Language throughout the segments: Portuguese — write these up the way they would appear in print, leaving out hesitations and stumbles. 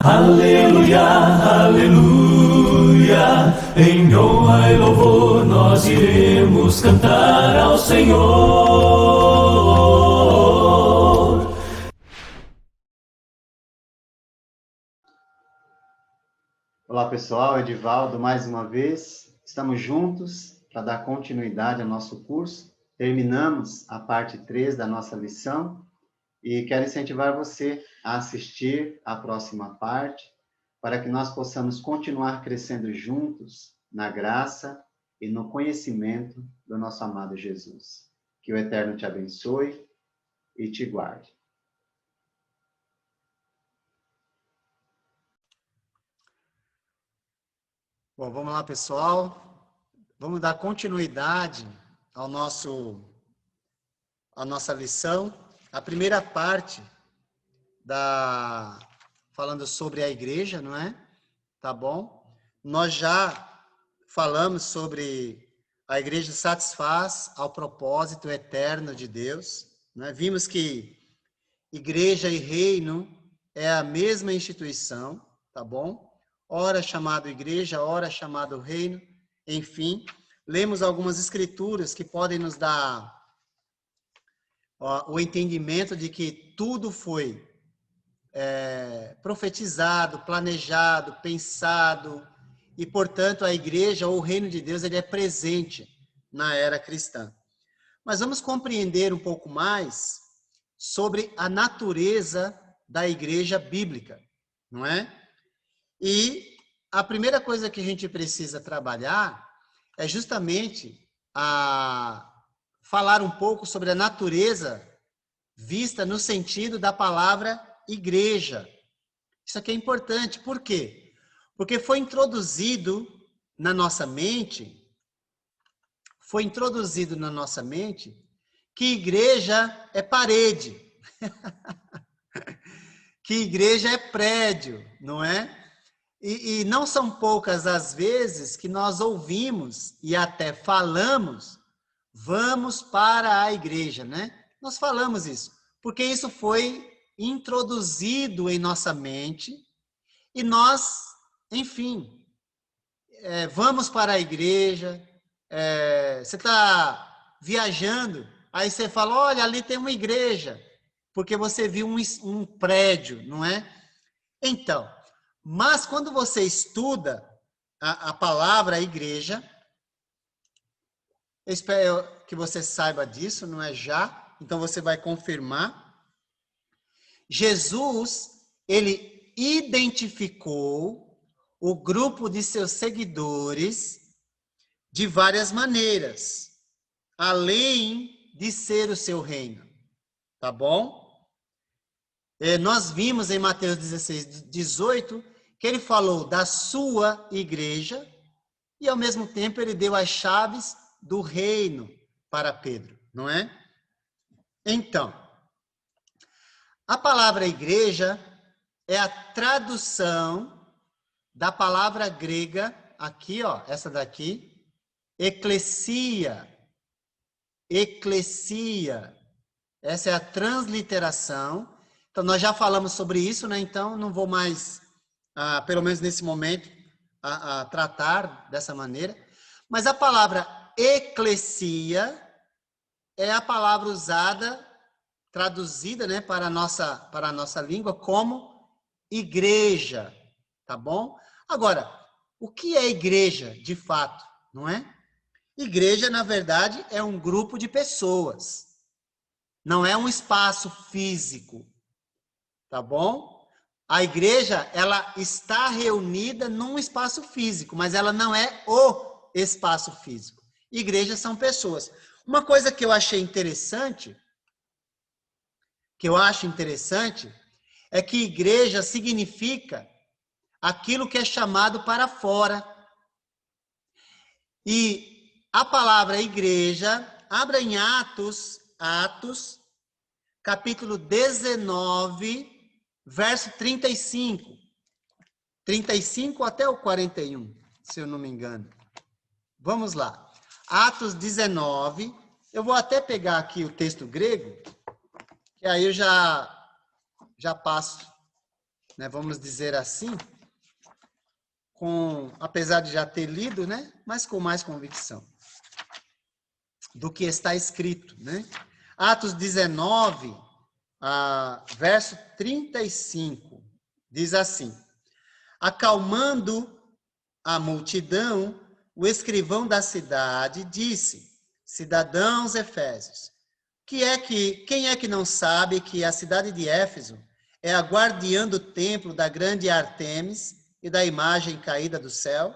Aleluia, aleluia, em honra e louvor nós iremos cantar ao Senhor. Olá pessoal, Edivaldo mais uma vez, estamos juntos para dar continuidade ao nosso curso. Terminamos a parte 3 da nossa lição e quero incentivar você a assistir à próxima parte para que nós possamos continuar crescendo juntos na graça e no conhecimento do nosso amado Jesus. Que o Eterno te abençoe e te guarde. Bom, vamos lá, pessoal. Vamos dar continuidade à nossa lição. A primeira parte falando sobre a igreja, não é? Tá bom? Nós já falamos sobre a igreja satisfaz ao propósito eterno de Deus, né? Vimos que igreja e reino é a mesma instituição, tá bom? Ora chamado igreja, ora chamado reino, enfim. Lemos algumas escrituras que podem nos dar o entendimento de que tudo foi profetizado, planejado, pensado, e, portanto, a igreja ou o reino de Deus ele é presente na era cristã. Mas vamos compreender um pouco mais sobre a natureza da igreja bíblica, não é? E a primeira coisa que a gente precisa trabalhar é justamente falar um pouco sobre a natureza vista no sentido da palavra igreja. Isso aqui é importante. Por quê? Porque foi introduzido na nossa mente que igreja é parede, que igreja é prédio, não é? E não são poucas as vezes que nós ouvimos e até falamos, vamos para a igreja, né? Nós falamos isso, porque isso foi introduzido em nossa mente e nós, enfim, vamos para a igreja, você está viajando, aí você fala, olha, ali tem uma igreja, porque você viu um prédio, não é? Então, mas quando você estuda a palavra igreja, eu espero que você saiba disso, não é já? Então você vai confirmar. Jesus, ele identificou o grupo de seus seguidores de várias maneiras, além de ser o seu reino. Tá bom? Nós vimos em Mateus 16, 18, que ele falou da sua igreja e, ao mesmo tempo, ele deu as chaves do reino para Pedro, não é? Então, a palavra igreja é a tradução da palavra grega, aqui, ó, essa daqui, eclesia. Eclesia. Essa é a transliteração. Então, nós já falamos sobre isso, né? Então, não vou mais, pelo menos nesse momento, tratar dessa maneira. Mas a palavra eclesia é a palavra usada, traduzida, né, para a nossa língua como igreja, tá bom? Agora, o que é igreja, de fato, não é? Igreja, na verdade, é um grupo de pessoas. Não é um espaço físico, tá bom? A igreja, ela está reunida num espaço físico, mas ela não é o espaço físico. Igrejas são pessoas. Uma coisa que eu acho interessante, é que igreja significa aquilo que é chamado para fora. E a palavra igreja, abra em Atos, capítulo 19, verso 35. 35 até o 41, se eu não me engano. Vamos lá. Atos 19. Eu vou até pegar aqui o texto grego, que aí eu já passo né, vamos dizer assim, apesar de já ter lido, né, mas com mais convicção do que está escrito, né? Atos 19, verso 35, diz assim: acalmando a multidão, o escrivão da cidade disse: cidadãos efésios, quem é que não sabe que a cidade de Éfeso é a guardiã do templo da grande Ártemis e da imagem caída do céu?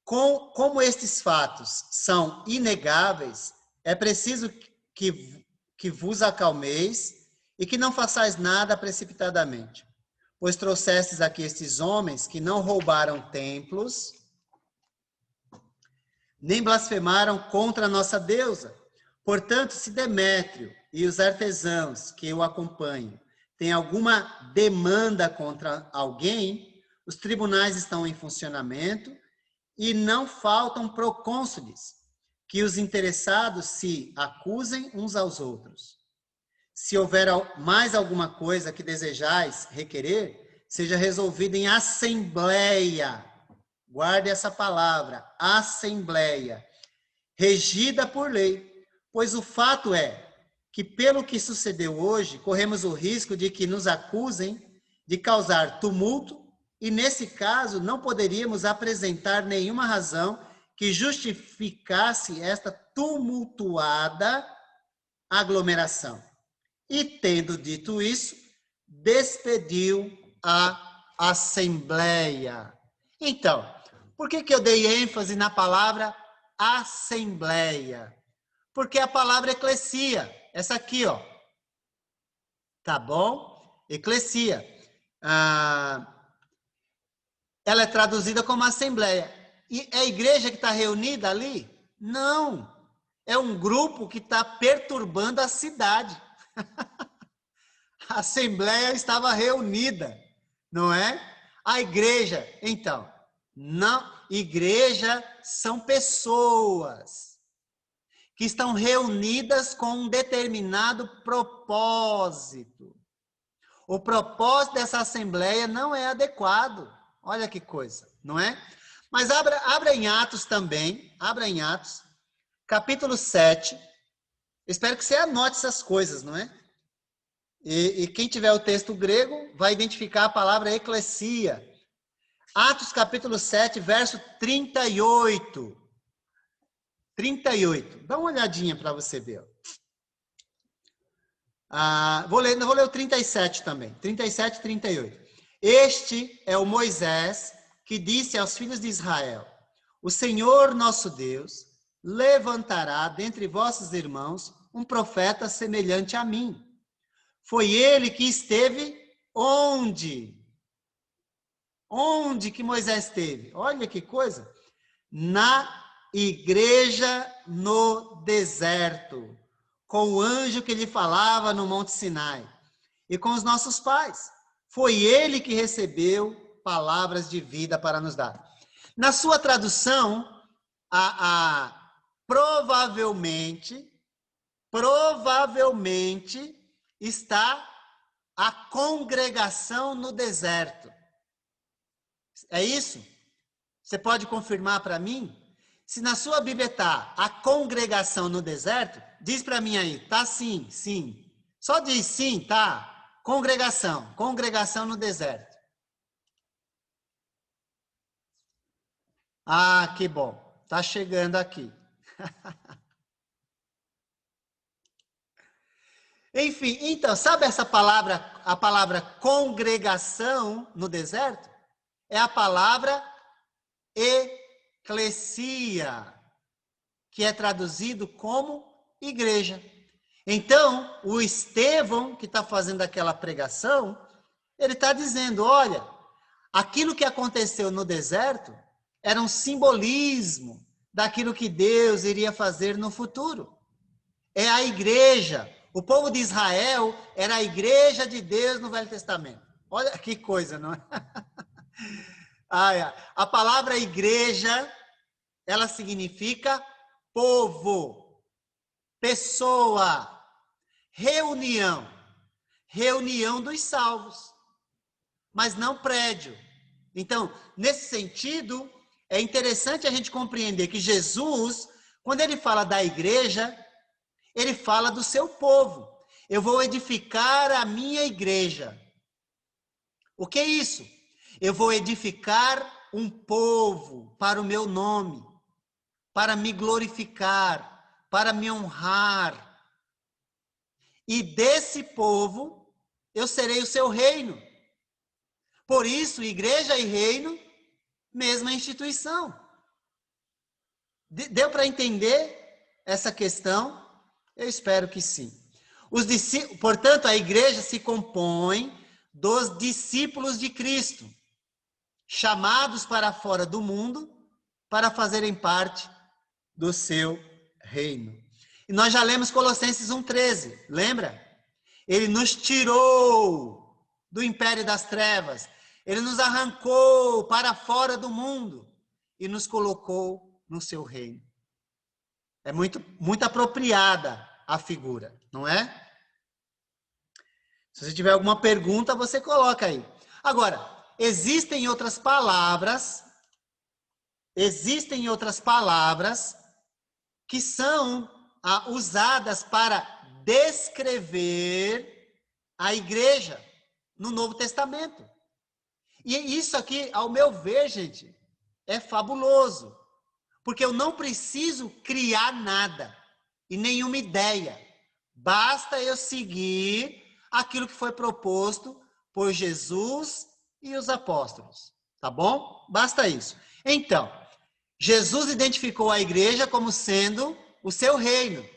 Como estes fatos são inegáveis, é preciso que vos acalmeis e que não façais nada precipitadamente, pois trouxestes aqui estes homens que não roubaram templos, nem blasfemaram contra a nossa deusa. Portanto, se Demétrio e os artesãos que o acompanham têm alguma demanda contra alguém, os tribunais estão em funcionamento e não faltam procônsules, que os interessados se acusem uns aos outros. Se houver mais alguma coisa que desejais requerer, seja resolvida em assembleia. Guarde essa palavra, assembleia, regida por lei. Pois o fato é que, pelo que sucedeu hoje, corremos o risco de que nos acusem de causar tumulto, e nesse caso não poderíamos apresentar nenhuma razão que justificasse esta tumultuada aglomeração. E, tendo dito isso, despediu a assembleia. Então, por que eu dei ênfase na palavra assembleia? Porque a palavra eclesia, essa aqui, ó, tá bom? Eclesia. Ela é traduzida como assembleia. E é a igreja que está reunida ali? Não. É um grupo que está perturbando a cidade. A assembleia estava reunida, não é? A igreja, então, não, igreja são pessoas que estão reunidas com um determinado propósito. O propósito dessa assembleia não é adequado. Olha que coisa, não é? Mas abra em Atos também, abra em Atos, capítulo 7. Espero que você anote essas coisas, não é? E quem tiver o texto grego vai identificar a palavra eclesia. Atos capítulo 7, verso 38. 38. Dá uma olhadinha para você ver. Vou ler o 37 também. 37 e 38. Este é o Moisés que disse aos filhos de Israel: o Senhor nosso Deus levantará dentre vossos irmãos um profeta semelhante a mim. Foi ele que esteve onde? Onde que Moisés esteve? Olha que coisa. Na igreja no deserto, com o anjo que lhe falava no Monte Sinai, e com os nossos pais. Foi ele que recebeu palavras de vida para nos dar. Na sua tradução, provavelmente está a congregação no deserto. É isso? Você pode confirmar para mim? Se na sua Bíblia está a congregação no deserto, diz para mim aí, tá sim, sim. Só diz sim, tá? Congregação no deserto. Ah, que bom. Tá chegando aqui. Enfim, então, sabe essa palavra, a palavra congregação no deserto? É a palavra eclesia, que é traduzido como igreja. Então, o Estevão, que está fazendo aquela pregação, ele está dizendo, olha, aquilo que aconteceu no deserto era um simbolismo daquilo que Deus iria fazer no futuro. É a igreja. O povo de Israel era a igreja de Deus no Velho Testamento. Olha que coisa, não é? A palavra igreja, ela significa povo, pessoa, reunião dos salvos. mas não prédio. Então, nesse sentido, é interessante a gente compreender que Jesus, quando ele fala da igreja, ele fala do seu povo. Eu vou edificar a minha igreja. O que é isso? Eu vou edificar um povo para o meu nome, para me glorificar, para me honrar. E desse povo, eu serei o seu reino. Por isso, igreja e reino, mesma instituição. Deu para entender essa questão? Eu espero que sim. Portanto, a igreja se compõe dos discípulos de Cristo, chamados para fora do mundo, para fazerem parte do seu reino. E nós já lemos Colossenses 1,13, lembra? Ele nos tirou do império das trevas, ele nos arrancou para fora do mundo e nos colocou no seu reino. É muito apropriada a figura, não é? Se você tiver alguma pergunta, você coloca aí. Agora, existem outras palavras que são usadas para descrever a igreja no Novo Testamento. E isso aqui, ao meu ver, gente, é fabuloso. Porque eu não preciso criar nada e nenhuma ideia. Basta eu seguir aquilo que foi proposto por Jesus e os apóstolos. Tá bom? Basta isso. Então, Jesus identificou a igreja como sendo o seu reino,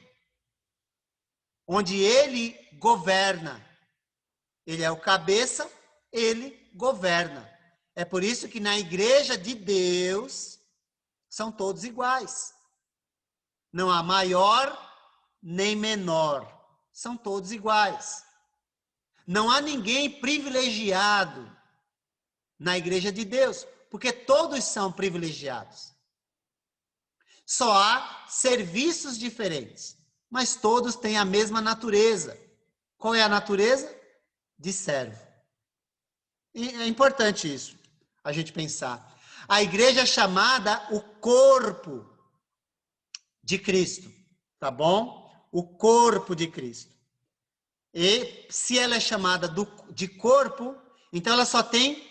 onde ele governa. Ele é o cabeça, ele governa. É por isso que na igreja de Deus são todos iguais. Não há maior nem menor. São todos iguais. Não há ninguém privilegiado na igreja de Deus, porque todos são privilegiados. Só há serviços diferentes, mas todos têm a mesma natureza. Qual é a natureza? De servo. E é importante isso, a gente pensar. A igreja é chamada o corpo de Cristo, tá bom? O corpo de Cristo. E se ela é chamada de corpo, então ela só tem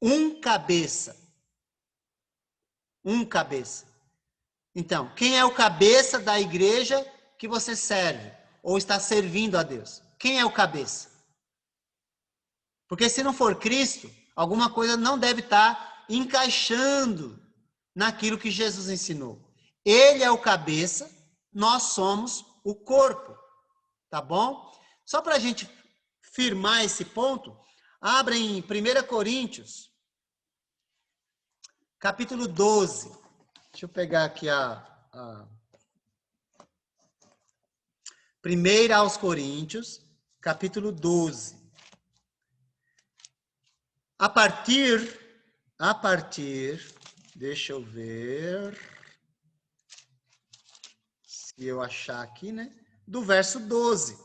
um cabeça. Um cabeça. Então, quem é o cabeça da igreja que você serve? Ou está servindo a Deus? Quem é o cabeça? Porque se não for Cristo, alguma coisa não deve estar encaixando naquilo que Jesus ensinou. Ele é o cabeça, nós somos o corpo. Tá bom? Só para a gente firmar esse ponto, abra em 1 Coríntios, capítulo 12. Deixa eu pegar aqui a 1 aos Coríntios, capítulo 12. A partir, deixa eu ver, se eu achar aqui, né? Do verso 12.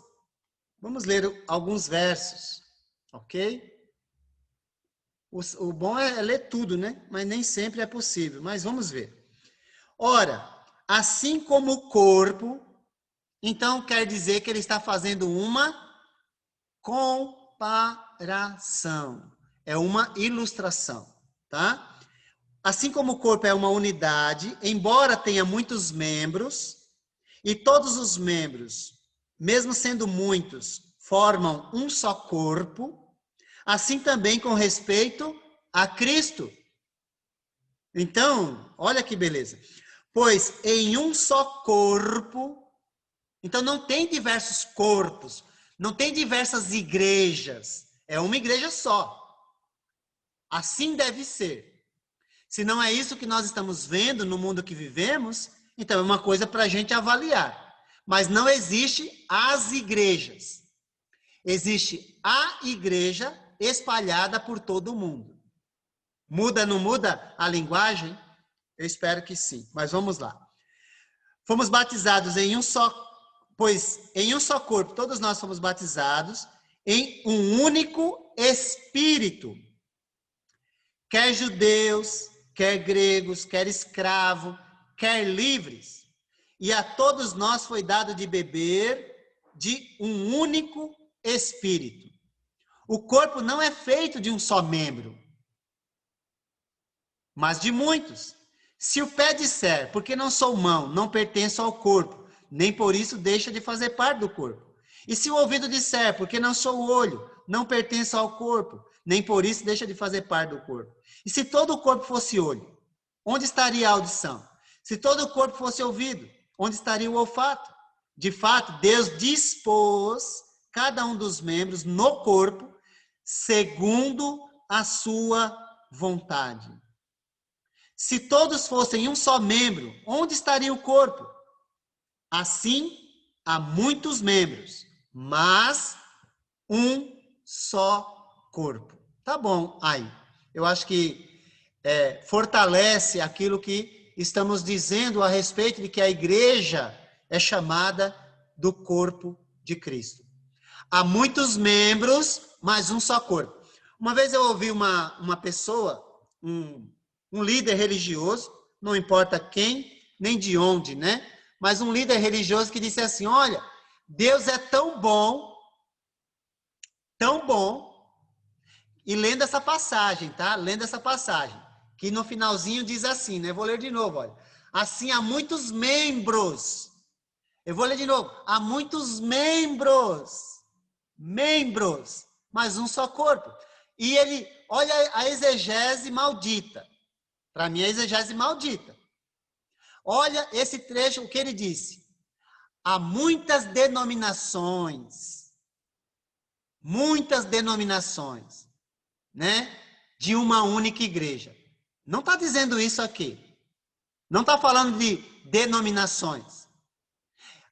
Vamos ler alguns versos, ok? O bom é ler tudo, né? Mas nem sempre é possível, mas vamos ver. Ora, assim como o corpo, então quer dizer que ele está fazendo uma comparação. É uma ilustração, tá? Assim como o corpo é uma unidade, embora tenha muitos membros, e todos os membros, mesmo sendo muitos, formam um só corpo, assim também com respeito a Cristo. Então, olha que beleza. Pois em um só corpo, então não tem diversos corpos, não tem diversas igrejas, é uma igreja só. Assim deve ser. Se não é isso que nós estamos vendo no mundo que vivemos, então é uma coisa para a gente avaliar. Mas não existe as igrejas. Existe a igreja espalhada por todo o mundo. Muda, não muda a linguagem? Eu espero que sim. Mas vamos lá. Fomos batizados em um só, pois em um só corpo todos nós fomos batizados em um único Espírito. Quer judeus, quer gregos, quer escravos, quer livres. E a todos nós foi dado de beber de um único Espírito. O corpo não é feito de um só membro, mas de muitos. Se o pé disser, porque não sou mão, não pertenço ao corpo, nem por isso deixa de fazer parte do corpo. E se o ouvido disser, porque não sou olho, não pertenço ao corpo, nem por isso deixa de fazer parte do corpo. E se todo o corpo fosse olho, onde estaria a audição? Se todo o corpo fosse ouvido, onde estaria o olfato? De fato, Deus dispôs cada um dos membros no corpo segundo a sua vontade. Se todos fossem um só membro, onde estaria o corpo? Assim, há muitos membros, mas um só corpo. Tá bom, aí. Eu acho que fortalece aquilo que estamos dizendo a respeito de que a igreja é chamada do corpo de Cristo. Há muitos membros, mas um só corpo. Uma vez eu ouvi uma pessoa, um líder religioso, não importa quem, nem de onde, né? Mas um líder religioso que disse assim, olha, Deus é tão bom, e lendo essa passagem, tá? Lendo essa passagem, que no finalzinho diz assim, né? Eu vou ler de novo, olha. Assim, há muitos membros. Eu vou ler de novo. Há muitos membros, mas um só corpo. E ele, olha a exegese maldita. Para mim, a exegese maldita. Olha esse trecho, o que ele disse. Há muitas denominações, né? De uma única igreja. Não está dizendo isso aqui. Não está falando de denominações.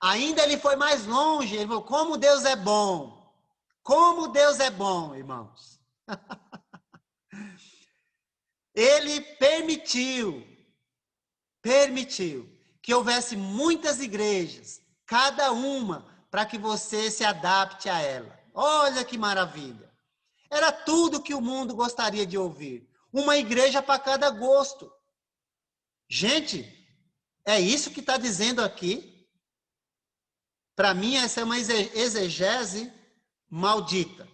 Ainda ele foi mais longe. Ele falou, como Deus é bom. Como Deus é bom, irmãos. Ele permitiu que houvesse muitas igrejas, cada uma para que você se adapte a ela. Olha que maravilha. Era tudo que o mundo gostaria de ouvir. Uma igreja para cada gosto. Gente, é isso que está dizendo aqui? Para mim, essa é uma exegese maldita.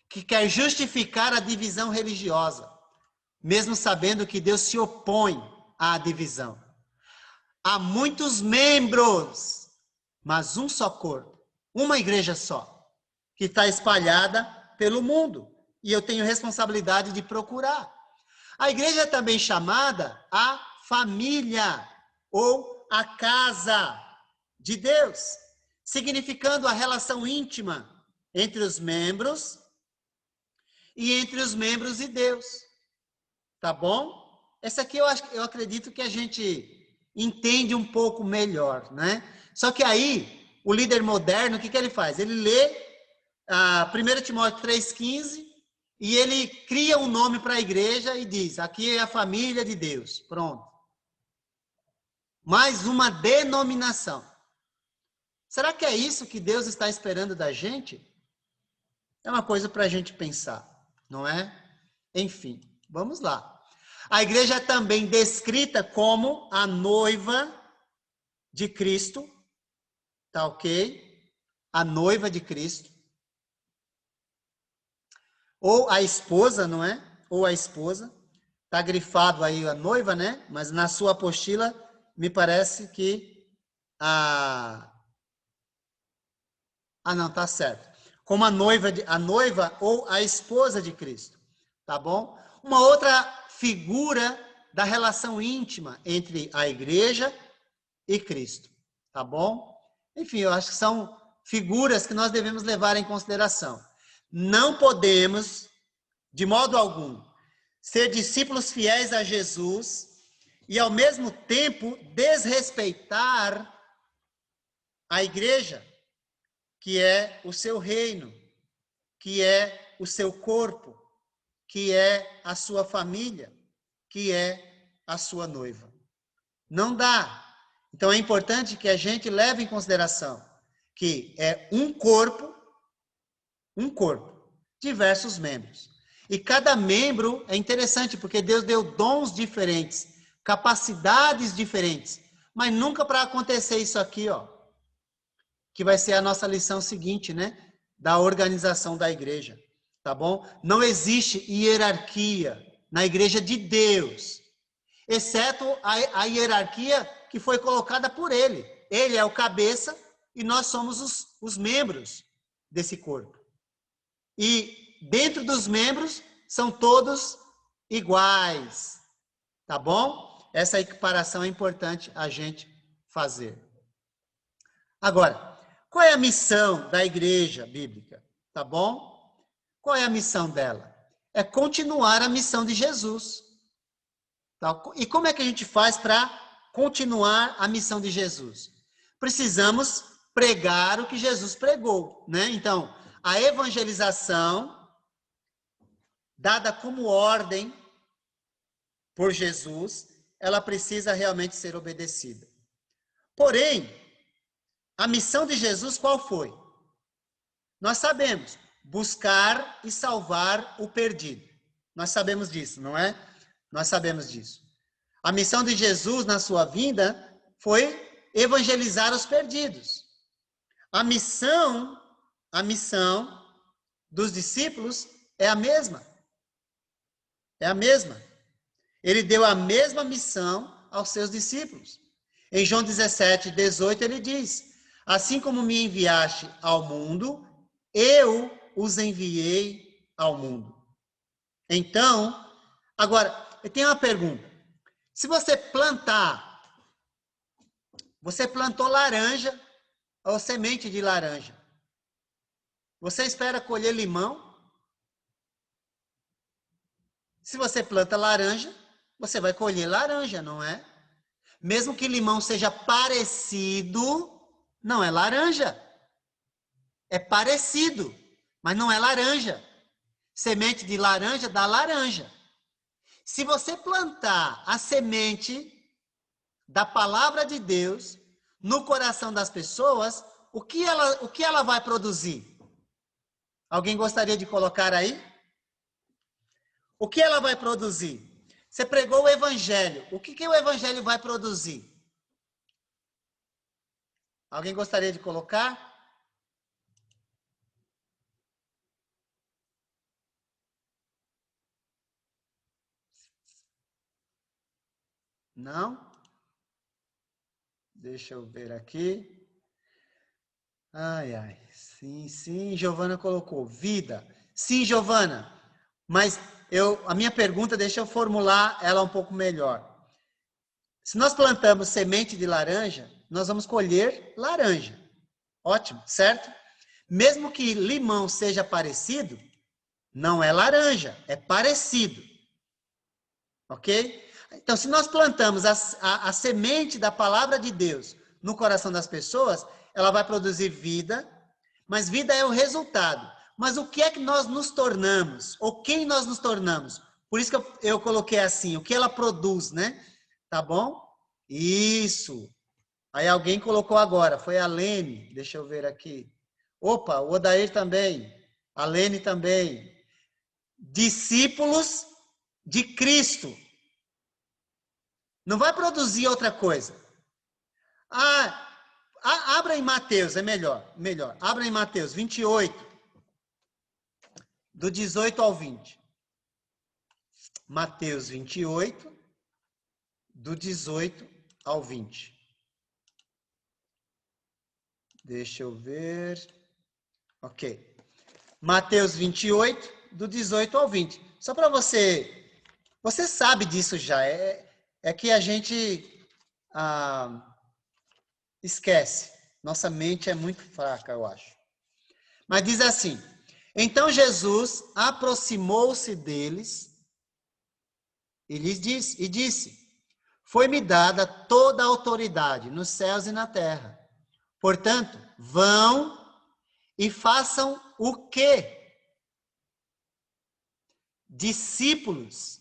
Que quer justificar a divisão religiosa, mesmo sabendo que Deus se opõe à divisão. Há muitos membros, mas um só corpo, uma igreja só, que está espalhada pelo mundo. E eu tenho responsabilidade de procurar. A igreja é também chamada a família, ou a casa de Deus, significando a relação íntima entre os membros e entre os membros e Deus. Tá bom? Essa aqui eu acredito que a gente entende um pouco melhor, né? Só que aí, o líder moderno, o que ele faz? Ele lê 1 Timóteo 3,15 e ele cria um nome para a igreja e diz, aqui é a família de Deus. Pronto. Mais uma denominação. Será que é isso que Deus está esperando da gente? É uma coisa para a gente pensar, não é? Enfim, vamos lá. A igreja é também descrita como a noiva de Cristo, tá ok? A noiva de Cristo. Ou a esposa, não é? Ou a esposa. Tá grifado aí a noiva, né? Mas na sua apostila, me parece que não, tá certo. Como a noiva ou a esposa de Cristo, tá bom? Uma outra figura da relação íntima entre a igreja e Cristo, tá bom? Enfim, eu acho que são figuras que nós devemos levar em consideração. Não podemos, de modo algum, ser discípulos fiéis a Jesus e, ao mesmo tempo, desrespeitar a igreja, que é o seu reino, que é o seu corpo, que é a sua família, que é a sua noiva. Não dá. Então é importante que a gente leve em consideração que é um corpo um corpo, diversos membros. E cada membro é interessante, porque Deus deu dons diferentes, capacidades diferentes. Mas nunca para acontecer isso aqui, ó, que vai ser a nossa lição seguinte, né? Da organização da igreja, tá bom? Não existe hierarquia na igreja de Deus, exceto a hierarquia que foi colocada por ele. Ele é o cabeça e nós somos os membros desse corpo. E dentro dos membros são todos iguais, tá bom? Essa equiparação é importante a gente fazer. Agora, qual é a missão da igreja bíblica? Tá bom? Qual é a missão dela? É continuar a missão de Jesus. Tá? E como é que a gente faz para continuar a missão de Jesus? Precisamos pregar o que Jesus pregou, né? Então, a evangelização, dada como ordem por Jesus, ela precisa realmente ser obedecida. Porém, a missão de Jesus qual foi? Nós sabemos, buscar e salvar o perdido. Nós sabemos disso, não é? Nós sabemos disso. A missão de Jesus na sua vinda foi evangelizar os perdidos. A missão dos discípulos é a mesma. É a mesma. Ele deu a mesma missão aos seus discípulos. Em João 17, 18, ele diz: assim como me enviaste ao mundo, eu os enviei ao mundo. Então, agora, eu tenho uma pergunta. Se você plantou laranja ou semente de laranja, você espera colher limão? Se você planta laranja, você vai colher laranja, não é? Mesmo que limão seja parecido, não é laranja. É parecido, mas não é laranja. Semente de laranja dá laranja. Se você plantar a semente da palavra de Deus no coração das pessoas, o que ela vai produzir? Alguém gostaria de colocar aí? O que ela vai produzir? Você pregou o evangelho. O que o evangelho vai produzir? Alguém gostaria de colocar? Não? Deixa eu ver aqui. Ai, ai. Sim, Giovana colocou. Vida. Sim, Giovana. Mas a minha pergunta, deixa eu formular ela um pouco melhor. Se nós plantamos semente de laranja, nós vamos colher laranja. Ótimo, certo? Mesmo que limão seja parecido, não é laranja, é parecido. Ok? Então, se nós plantamos a semente da palavra de Deus no coração das pessoas, ela vai produzir vida, mas vida é o resultado. Mas o que é que nós nos tornamos? Ou quem nós nos tornamos? Por isso que eu coloquei assim, o que ela produz, né? Tá bom? Isso. Aí alguém colocou agora, foi a Lene, deixa eu ver aqui. Opa, o Odair também, a Lene também. Discípulos de Cristo. Não vai produzir outra coisa. Abra em Mateus, é melhor. Abra em Mateus 28, do 18 ao 20. Mateus 28, do 18 ao 20. Deixa eu ver. Ok. Mateus 28, do 18 ao 20. Só para você... Você sabe disso já. É que a gente esquece. Nossa mente é muito fraca, eu acho. Mas diz assim: então Jesus aproximou-se deles e lhes disse: foi-me dada toda a autoridade nos céus e na terra. Portanto, vão e façam o quê? Discípulos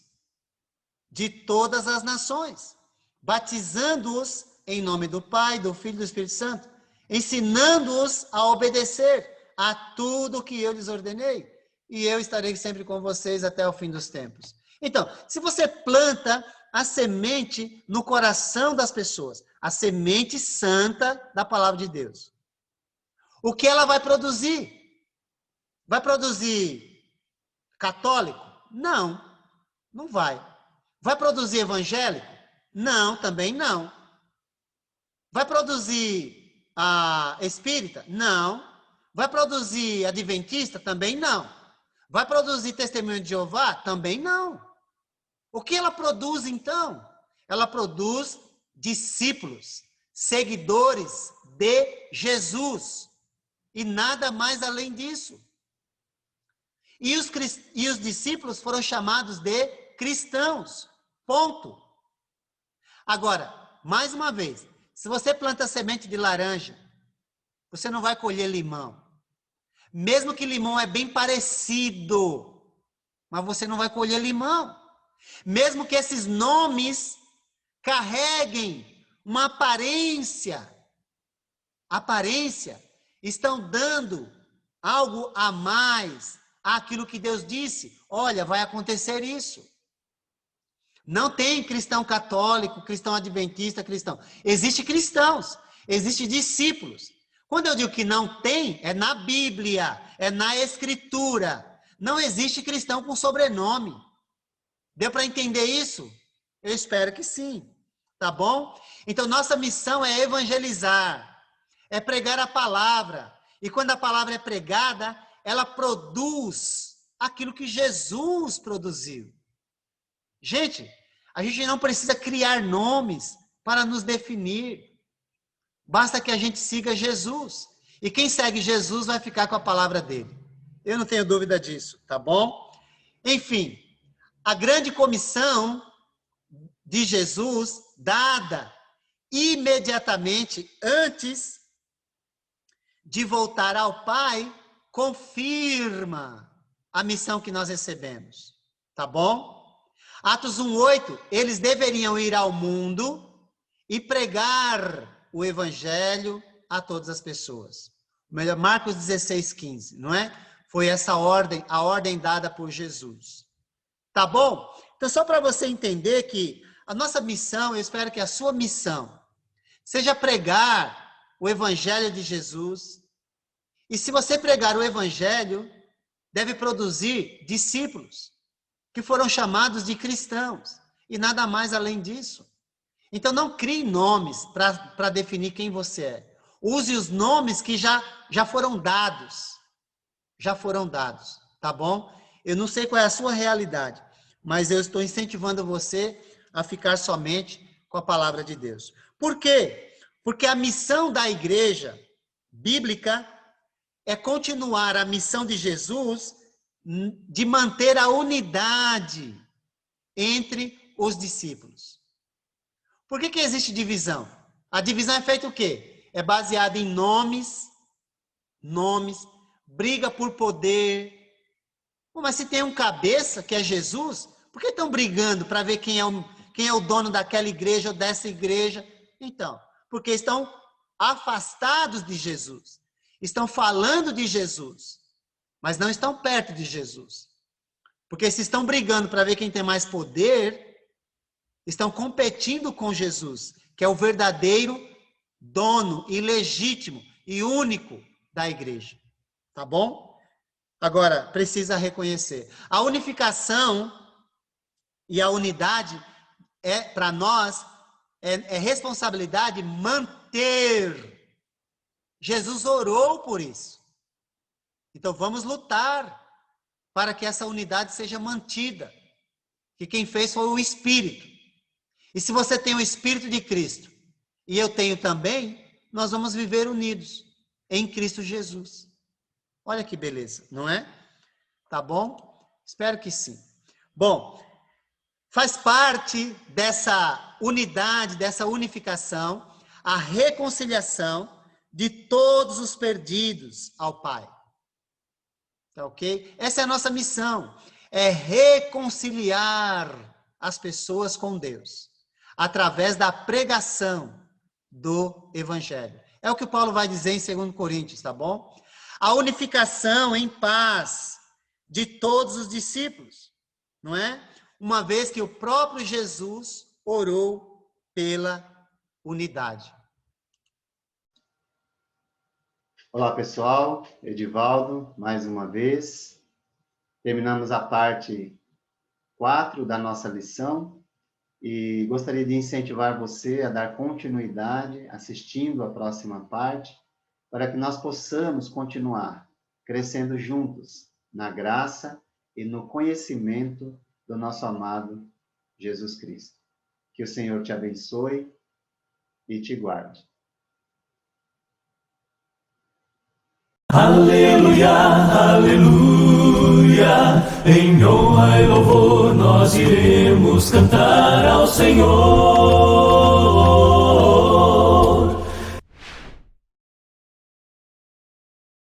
de todas as nações, batizando-os em nome do Pai, do Filho e do Espírito Santo, ensinando-os a obedecer a tudo que eu lhes ordenei, e eu estarei sempre com vocês até o fim dos tempos. Então, se você planta a semente no coração das pessoas, a semente santa da palavra de Deus, o que ela vai produzir? Vai produzir católico? Não, não vai. Vai produzir evangélico? Não, também não. Vai produzir espírita? Não. Vai produzir adventista? Também não. Vai produzir testemunho de Jeová? Também não. O que ela produz, então? Ela produz discípulos, seguidores de Jesus. E nada mais além disso. E os discípulos foram chamados de cristãos. Ponto. Agora, mais uma vez, se você planta semente de laranja, você não vai colher limão. Mesmo que limão é bem parecido, mas você não vai colher limão. Mesmo que esses nomes carreguem uma aparência, estão dando algo a mais àquilo que Deus disse. Olha, vai acontecer isso. Não tem cristão católico, cristão adventista, cristão. Existem cristãos, existem discípulos. Quando eu digo que não tem, é na Bíblia, é na Escritura. Não existe cristão com sobrenome. Deu para entender isso? Eu espero que sim. Tá bom? Então, nossa missão é evangelizar, é pregar a palavra. E quando a palavra é pregada, ela produz aquilo que Jesus produziu. Gente, a gente não precisa criar nomes para nos definir. Basta que a gente siga Jesus. E quem segue Jesus vai ficar com a palavra dele. Eu não tenho dúvida disso, tá bom? Enfim, a grande comissão de Jesus, dada imediatamente antes de voltar ao Pai, confirma a missão que nós recebemos. Tá bom? Atos 1:8, eles deveriam ir ao mundo e pregar o evangelho a todas as pessoas. Marcos 16:15, não é? Foi essa a ordem dada por Jesus. Tá bom? Então, só para você entender que a nossa missão, eu espero que a sua missão seja pregar o evangelho de Jesus. E se você pregar o evangelho, deve produzir discípulos, que foram chamados de cristãos, e nada mais além disso. Então, não crie nomes para definir quem você é. Use os nomes que já foram dados. Já foram dados, tá bom? Eu não sei qual é a sua realidade, mas eu estou incentivando você a ficar somente com a palavra de Deus. Por quê? Porque a missão da igreja bíblica é continuar a missão de Jesus de manter a unidade entre os discípulos. Por que existe divisão? A divisão é feita o quê? É baseada em nomes, briga por poder. Mas se tem um cabeça, que é Jesus, por que estão brigando para ver quem é o dono daquela igreja ou dessa igreja? Então, porque estão afastados de Jesus. Estão falando de Jesus, mas não estão perto de Jesus. Porque se estão brigando para ver quem tem mais poder, estão competindo com Jesus, que é o verdadeiro dono e legítimo e único da igreja. Tá bom? Agora, precisa reconhecer. A unificação e a unidade para nós, é responsabilidade manter. Jesus orou por isso. Então, vamos lutar para que essa unidade seja mantida. Que quem fez foi o Espírito. E se você tem o Espírito de Cristo, e eu tenho também, nós vamos viver unidos em Cristo Jesus. Olha que beleza, não é? Tá bom? Espero que sim. Bom, faz parte dessa unidade, dessa unificação, a reconciliação de todos os perdidos ao Pai. Tá ok? Essa é a nossa missão, é reconciliar as pessoas com Deus, através da pregação do Evangelho. É o que Paulo vai dizer em 2 Coríntios, tá bom? a unificação em paz de todos os discípulos, não é? Uma vez que o próprio Jesus orou pela unidade. Olá, pessoal. Edivaldo, mais uma vez. Terminamos a parte 4 da nossa lição e gostaria de incentivar você a dar continuidade assistindo a próxima parte, para que nós possamos continuar crescendo juntos na graça e no conhecimento do nosso amado Jesus Cristo. Que o Senhor te abençoe e te guarde. Aleluia, aleluia, em honra e louvor nós iremos cantar ao Senhor.